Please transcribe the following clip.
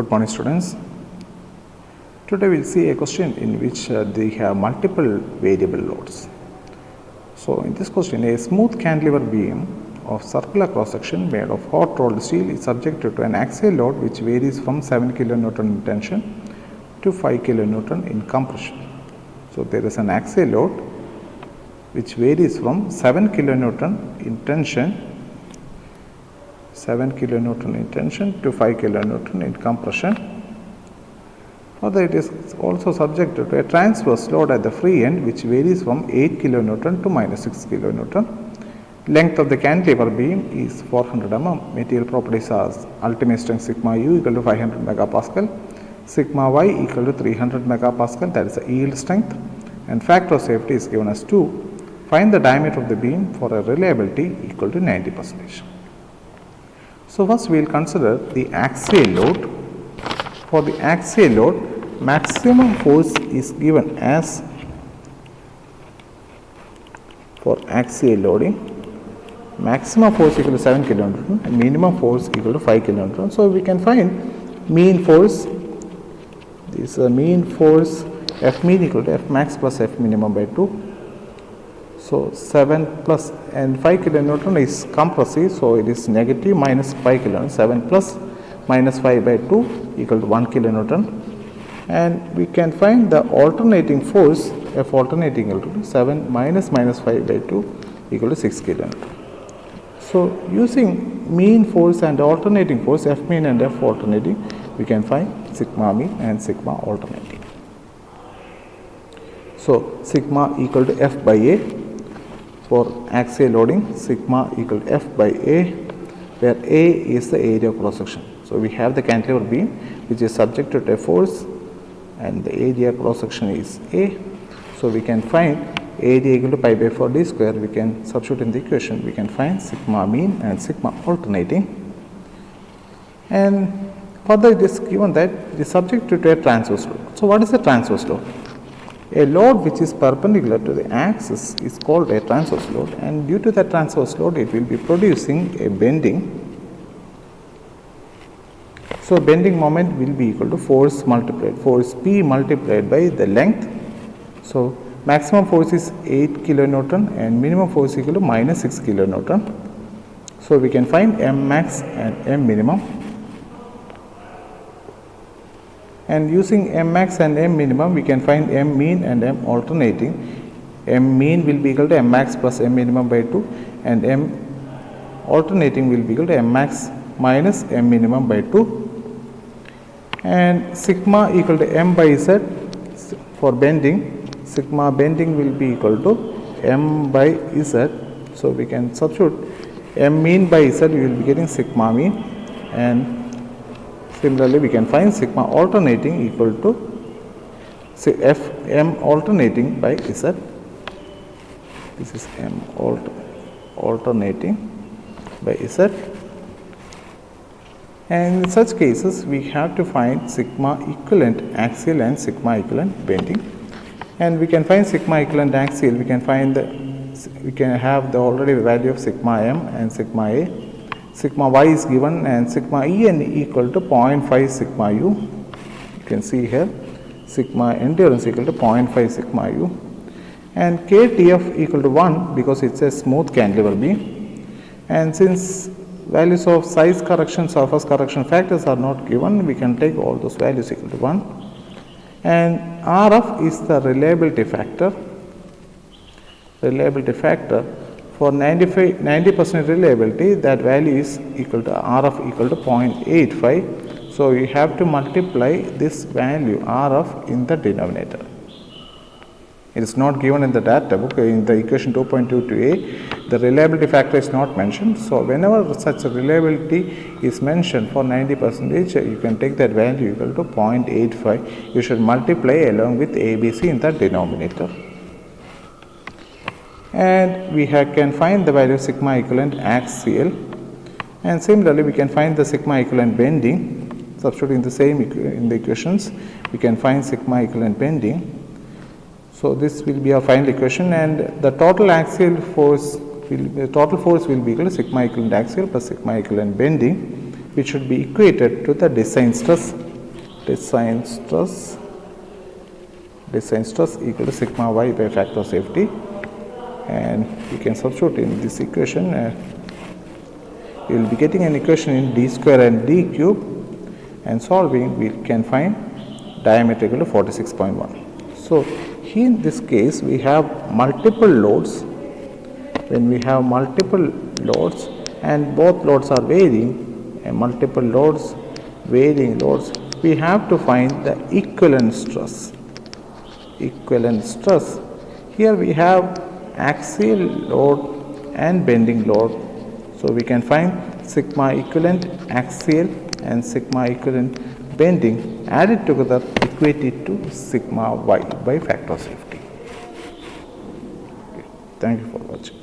Good morning, students. Today we will see a question in which they have multiple variable loads. So in this question, a smooth cantilever beam of circular cross section made of hot rolled steel is subjected to an axial load which varies from 7 kN in tension to 5 kN in compression. So there is an axial load which varies from 7 kN in tension 7 kN in tension to 5 kN in compression. Further, it is also subjected to a transverse load at the free end which varies from 8 kN to minus 6 kN. Length of the cantilever beam is 400 mm. Material properties are ultimate strength sigma u equal to 500 megapascal, sigma y equal to 300 megapascal, that is the yield strength, and factor of safety is given as 2. Find the diameter of the beam for a reliability equal to 90%. So first we will consider the axial load. For the axial load, maximum force is given as, for axial loading, maximum force equal to 7 kN and minimum force equal to 5 kN. So we can find mean force. This mean force F mean equal to F max plus F minimum by 2. So 7 plus and 5 kN is compressive, so it is negative minus 5 kN. 7 plus minus 5 by 2 equal to 1 kN. And we can find the alternating force F alternating equal to 7 minus 5 by 2 equal to 6 kN. So using mean force and alternating force F mean and F alternating, we can find sigma mean and sigma alternating. So sigma equal to F by A. For axial loading, sigma equal to F by A, where A is the area of cross section. So we have the cantilever beam which is subjected to a force and the area cross section is A. So we can find area equal to pi by 4 d square. We can substitute in the equation. We can find sigma mean and sigma alternating. And further it is given that it is subjected to a transverse load. So what is the transverse load? A load which is perpendicular to the axis is called a transverse load, and due to that transverse load it will be producing a bending. So bending moment will be equal to force P multiplied by the length. So maximum force is 8 kN and minimum force equal to minus 6 kN. So we can find M max and M minimum. And using M max and M minimum, we can find M mean and M alternating. M mean will be equal to M max plus M minimum by 2, and M alternating will be equal to M max minus M minimum by 2. And sigma equal to M by Z for bending. Sigma bending will be equal to M by Z. So we can substitute M mean by Z, we will be getting sigma mean, and similarly, we can find sigma alternating equal to F M alternating by Z. This is M alternating by Z. And in such cases, we have to find sigma equivalent axial and sigma equivalent bending. And we can find sigma equivalent axial. We can have the already value of sigma M and sigma A. Sigma y is given and sigma En equal to 0.5 sigma u. You can see here sigma endurance equal to 0.5 sigma u, and KTF equal to 1 because it's a smooth cantilever beam. And since values of size correction, surface correction factors are not given, we can take all those values equal to 1. And RF is the reliability factor. For 90% reliability, that value is equal to RF equal to 0.85. So you have to multiply this value RF in the denominator. It is not given in the data book. In the equation 2.22a, the reliability factor is not mentioned. So whenever such a reliability is mentioned for 90%, you can take that value equal to 0.85. You should multiply along with ABC in the denominator. And we can find the value of sigma equivalent axial, and similarly we can find the sigma equivalent bending. Substituting the same in the equations, we can find sigma equivalent bending. So this will be our final equation, and the total axial force will be equal to sigma equivalent axial plus sigma equivalent bending, which should be equated to the design stress design stress equal to sigma y by factor of safety, and you can substitute in this equation. You will be getting an equation in d square and d cube, and solving we can find diameter equal to 46.1. So here in this case we have multiple loads. When we have multiple loads and both loads are varying, and multiple loads, varying loads, we have to find the equivalent stress. Here we have axial load and bending load. So we can find sigma equivalent axial and sigma equivalent bending added together equated to sigma y by factor of safety. Okay. Thank you for watching.